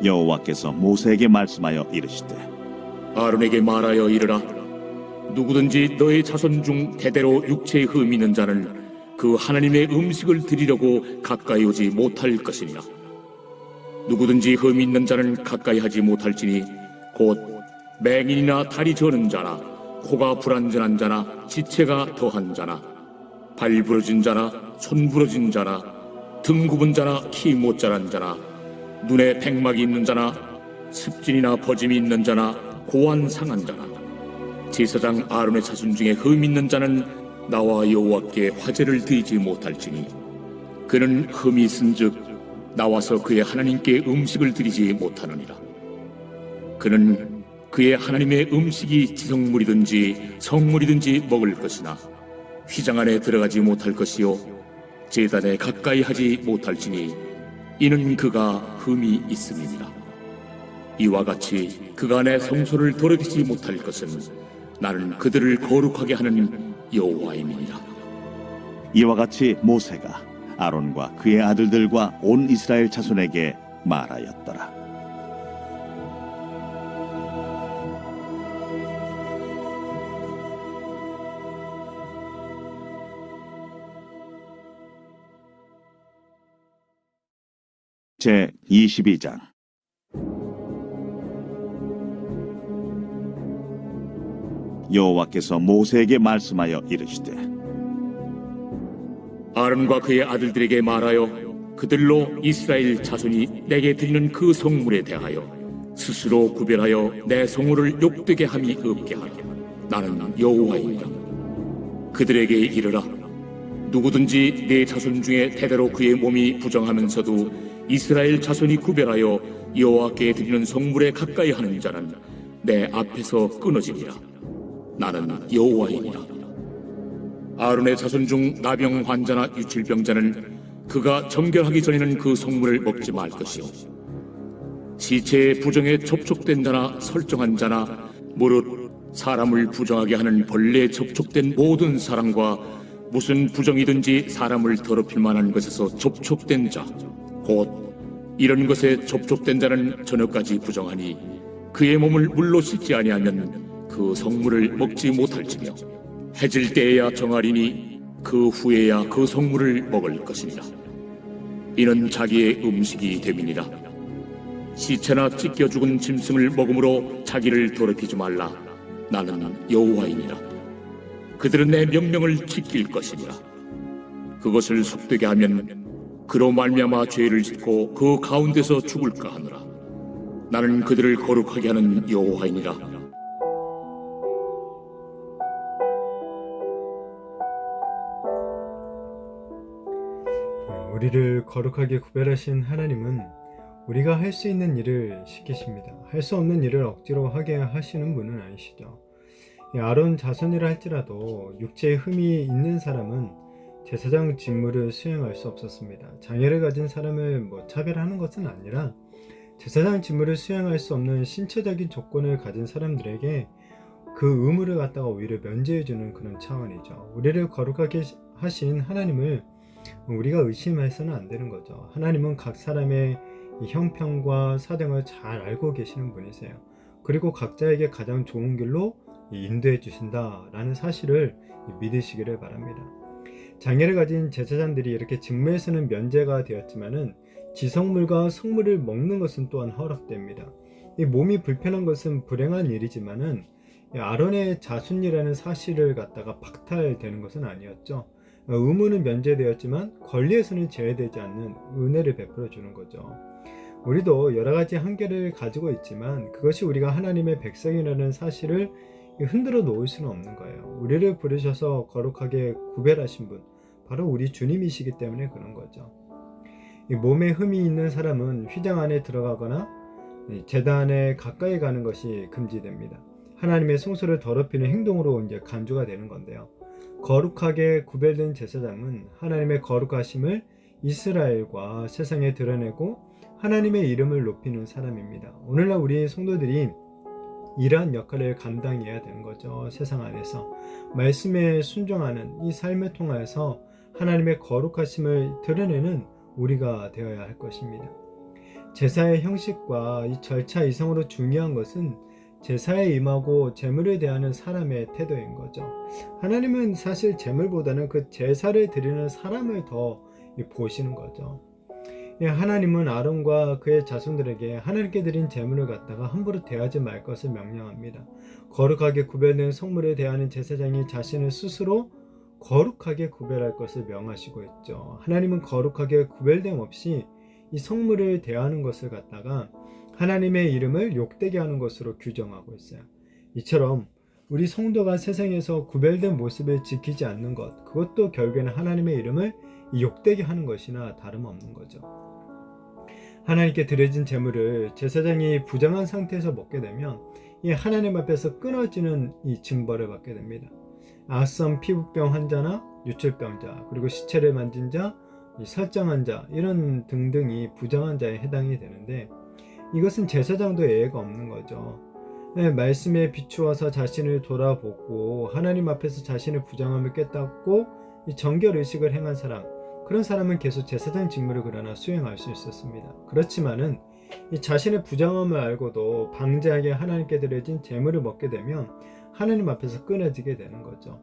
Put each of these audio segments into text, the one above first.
여호와께서 모세에게 말씀하여 이르시되 아론에게 말하여 이르라. 누구든지 너의 자손 중 대대로 육체에 흠 있는 자는 그 하나님의 음식을 드리려고 가까이 오지 못할 것이니라. 누구든지 흠 있는 자는 가까이 하지 못할지니 곧 맹인이나 다리 저는 자나 코가 불완전한 자나 지체가 더한 자나 발 부러진 자나 손 부러진 자나 등 굽은 자나 키 못 자란 자나 눈에 백막이 있는 자나 습진이나 버짐이 있는 자나 고안 상한 자나 제사장 아론의 자손 중에 흠 있는 자는 나와 여호와께 화제를 드리지 못할지니 그는 흠이 있은즉 나와서 그의 하나님께 음식을 드리지 못하느니라. 그는 그의 하나님의 음식이 지성물이든지 성물이든지 먹을 것이나 휘장 안에 들어가지 못할 것이요 제단에 가까이 하지 못할지니 이는 그가 흠이 있음이니라. 이와 같이 그가 내 성소를 더럽히지 못할 것은 나는 그들을 거룩하게 하는 여호와임이니라. 이와 같이 모세가 아론과 그의 아들들과 온 이스라엘 자손에게 말하였더라. 제 22장. 여호와께서 모세에게 말씀하여 이르시되 아론과 그의 아들들에게 말하여 그들로 이스라엘 자손이 내게 드리는 그 성물에 대하여 스스로 구별하여 내 성물을 욕되게 함이 없게 하라. 나는 여호와이니라. 그들에게 이르라. 누구든지 내 자손 중에 대대로 그의 몸이 부정하면서도 이스라엘 자손이 구별하여 여호와께 드리는 성물에 가까이 하는 자는 내 앞에서 끊어지니라. 나는 여호와이니라. 아론의 자손 중 나병 환자나 유출병자는 그가 정결하기 전에는 그 성물을 먹지 말 것이요 시체의 부정에 접촉된 자나 설정한 자나 무릇 사람을 부정하게 하는 벌레에 접촉된 모든 사람과 무슨 부정이든지 사람을 더럽힐 만한 것에서 접촉된 자 곧 이런 것에 접촉된 자는 저녁까지 부정하니 그의 몸을 물로 씻지 아니하면 그 성물을 먹지 못할지며 해질 때에야 정하리니 그 후에야 그 성물을 먹을 것이니라. 이는 자기의 음식이 됨이니라. 시체나 찢겨 죽은 짐승을 먹음으로 자기를 더럽히지 말라. 나는 여호와이니라. 그들은 내 명령을 지킬 것이니라. 그것을 속되게 하면 그로 말미암아 죄를 짓고 그 가운데서 죽을까 하노라. 나는 그들을 거룩하게 하는 여호와이니라. 우리를 거룩하게 구별하신 하나님은 우리가 할 수 있는 일을 시키십니다. 할 수 없는 일을 억지로 하게 하시는 분은 아니시죠. 아론 자손이라 할지라도 육체에 흠이 있는 사람은 제사장 직무를 수행할 수 없었습니다. 장애를 가진 사람을 차별하는 것은 아니라 제사장 직무를 수행할 수 없는 신체적인 조건을 가진 사람들에게 그 의무를 갖다가 오히려 면제해주는 그런 차원이죠. 우리를 거룩하게 하신 하나님을 우리가 의심해서는 안 되는 거죠. 하나님은 각 사람의 형편과 사정을 잘 알고 계시는 분이세요. 그리고 각자에게 가장 좋은 길로 인도해 주신다라는 사실을 믿으시기를 바랍니다. 장애를 가진 제사장들이 이렇게 직무에서는 면제가 되었지만은 지성물과 성물을 먹는 것은 또한 허락됩니다. 이 몸이 불편한 것은 불행한 일이지만은 아론의 자손이라는 사실을 갖다가 박탈되는 것은 아니었죠. 의무는 면제되었지만 권리에서는 제외되지 않는 은혜를 베풀어 주는 거죠. 우리도 여러 가지 한계를 가지고 있지만 그것이 우리가 하나님의 백성이라는 사실을 흔들어 놓을 수는 없는 거예요. 우리를 부르셔서 거룩하게 구별하신 분, 바로 우리 주님이시기 때문에 그런 거죠. 이 몸에 흠이 있는 사람은 휘장 안에 들어가거나 제단에 가까이 가는 것이 금지됩니다. 하나님의 성소를 더럽히는 행동으로 이제 간주가 되는 건데요. 거룩하게 구별된 제사장은 하나님의 거룩하심을 이스라엘과 세상에 드러내고 하나님의 이름을 높이는 사람입니다. 오늘날 우리 성도들이 이러한 역할을 감당해야 되는 거죠. 세상 안에서 말씀에 순종하는 이 삶을 통해서 하나님의 거룩하심을 드러내는 우리가 되어야 할 것입니다. 제사의 형식과 이 절차 이상으로 중요한 것은 제사에 임하고 제물을 대하는 사람의 태도인 거죠. 하나님은 사실 제물보다는 그 제사를 드리는 사람을 더 보시는 거죠. 하나님은 아론과 그의 자손들에게 하나님께 드린 제물을 갖다가 함부로 대하지 말 것을 명령합니다. 거룩하게 구별된 성물에 대하는 제사장이 자신을 스스로 거룩하게 구별할 것을 명하시고 있죠. 하나님은 거룩하게 구별됨 없이 이 성물을 대하는 것을 갖다가 하나님의 이름을 욕되게 하는 것으로 규정하고 있어요. 이처럼 우리 성도가 세상에서 구별된 모습을 지키지 않는 것, 그것도 결국에는 하나님의 이름을 욕되게 하는 것이나 다름없는 거죠. 하나님께 드려진 제물을 제사장이 부정한 상태에서 먹게 되면 이 하나님 앞에서 끊어지는 이 징벌을 받게 됩니다. 악성 피부병 환자나 유출병자, 그리고 시체를 만진 자, 설정한 자, 이런 등등이 부정한 자에 해당이 되는데, 이것은 제사장도 예외가 없는 거죠. 말씀에 비추어서 자신을 돌아보고 하나님 앞에서 자신의 부정함을 깨닫고 이 정결의식을 행한 사람, 그런 사람은 계속 제사장 직무를 그러나 수행할 수 있었습니다. 그렇지만은 이 자신의 부정함을 알고도 방제하게 하나님께 드려진 제물을 먹게 되면 하나님 앞에서 끊어지게 되는 거죠.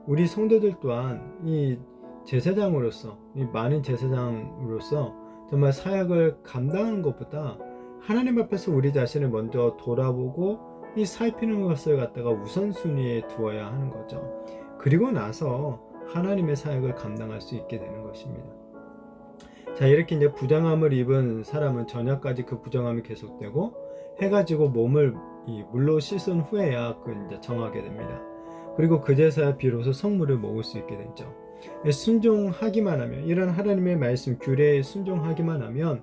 우리 성도들 또한 이 제사장으로서, 이 많은 제사장으로서 정말 사역을 감당하는 것보다 하나님 앞에서 우리 자신을 먼저 돌아보고 이 살피는 것을 갖다가 우선순위에 두어야 하는 거죠. 그리고 나서 하나님의 사역을 감당할 수 있게 되는 것입니다. 자, 이렇게 이제 부정함을 입은 사람은 저녁까지 그 부정함이 계속되고 해가지고 몸을 이 물로 씻은 후에야 그 이제 정하게 됩니다. 그리고 그제서야 비로소 성물을 먹을 수 있게 되죠. 순종하기만 하면, 이런 하나님의 말씀 규례에 순종하기만 하면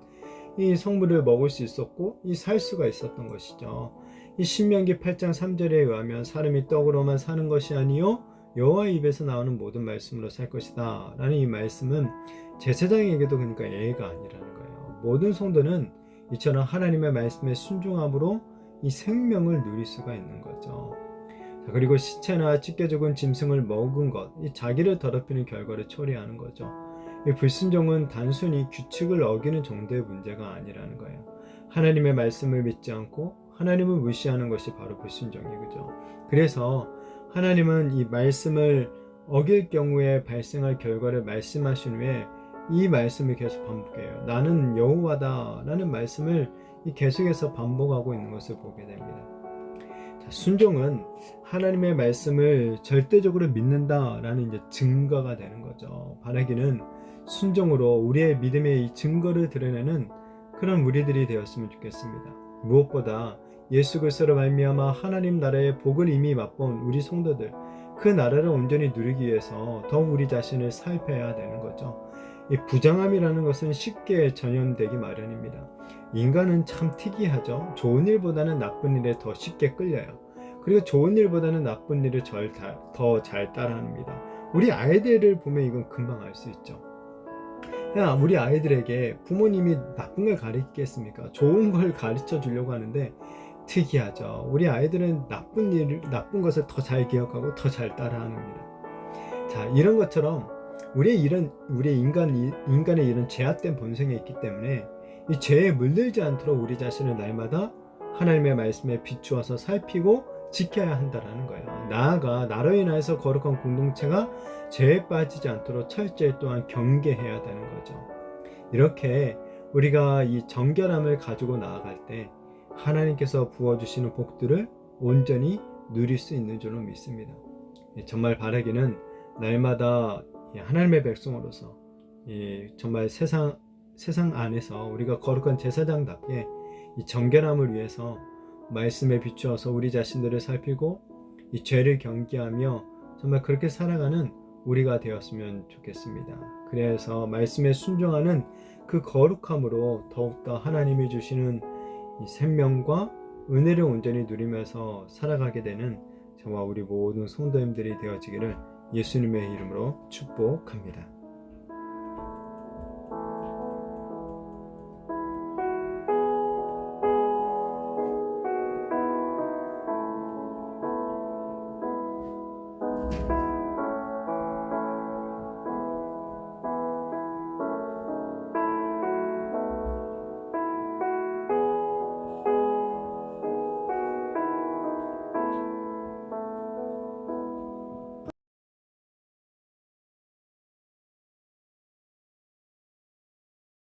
이 성물을 먹을 수 있었고 이 살 수가 있었던 것이죠. 이 신명기 8장 3절에 의하면 사람이 떡으로만 사는 것이 아니요 여호와의 입에서 나오는 모든 말씀으로 살 것이다 라는 이 말씀은 제사장에게도 그러니까 예의가 아니라는 거예요. 모든 성도는 이처럼 하나님의 말씀에 순종함으로 이 생명을 누릴 수가 있는 거죠. 자, 그리고 시체나 찢겨 죽은 짐승을 먹은 것, 이 자기를 더럽히는 결과를 초래하는 거죠. 이 불순종은 단순히 규칙을 어기는 정도의 문제가 아니라는 거예요. 하나님의 말씀을 믿지 않고 하나님을 무시하는 것이 바로 불순종이죠. 그래서 하나님은 이 말씀을 어길 경우에 발생할 결과를 말씀하신 후에 이 말씀을 계속 반복해요. 나는 여호와다 라는 말씀을 계속해서 반복하고 있는 것을 보게 됩니다. 자, 순종은 하나님의 말씀을 절대적으로 믿는다 라는 이제 증거가 되는 거죠. 바라기는 순종으로 우리의 믿음의 이 증거를 드러내는 그런 무리들이 되었으면 좋겠습니다. 무엇보다 예수 그리스도로 말미암아 하나님 나라의 복을 이미 맛본 우리 성도들, 그 나라를 온전히 누리기 위해서 더욱 우리 자신을 살펴야 되는 거죠. 이 부정함이라는 것은 쉽게 전염되기 마련입니다. 인간은 참 특이하죠. 좋은 일보다는 나쁜 일에 더 쉽게 끌려요. 그리고 좋은 일보다는 나쁜 일을 더 잘 따라합니다. 우리 아이들을 보면 이건 금방 알 수 있죠. 우리 아이들에게 부모님이 나쁜 걸 가르치겠습니까? 좋은 걸 가르쳐 주려고 하는데 특이하죠. 우리 아이들은 나쁜 것을 더 잘 기억하고 더 잘 따라합니다. 자, 이런 것처럼 우리 인간의 이런 죄악된 본성이 있기 때문에 이 죄에 물들지 않도록 우리 자신을 날마다 하나님의 말씀에 비추어서 살피고 지켜야 한다라는 거예요. 나아가 나로 인하여서 거룩한 공동체가 죄에 빠지지 않도록 철저히 또한 경계해야 되는 거죠. 이렇게 우리가 이 정결함을 가지고 나아갈 때 하나님께서 부어주시는 복들을 온전히 누릴 수 있는 줄로 믿습니다. 정말 바라기는 날마다 하나님의 백성으로서 정말 세상 안에서 우리가 거룩한 제사장답게 이 정결함을 위해서 말씀에 비추어서 우리 자신들을 살피고 이 죄를 경계하며 정말 그렇게 살아가는 우리가 되었으면 좋겠습니다. 그래서 말씀에 순종하는 그 거룩함으로 더욱더 하나님이 주시는 이 생명과 은혜를 온전히 누리면서 살아가게 되는 저와 우리 모든 성도님들이 되어지기를 예수님의 이름으로 축복합니다.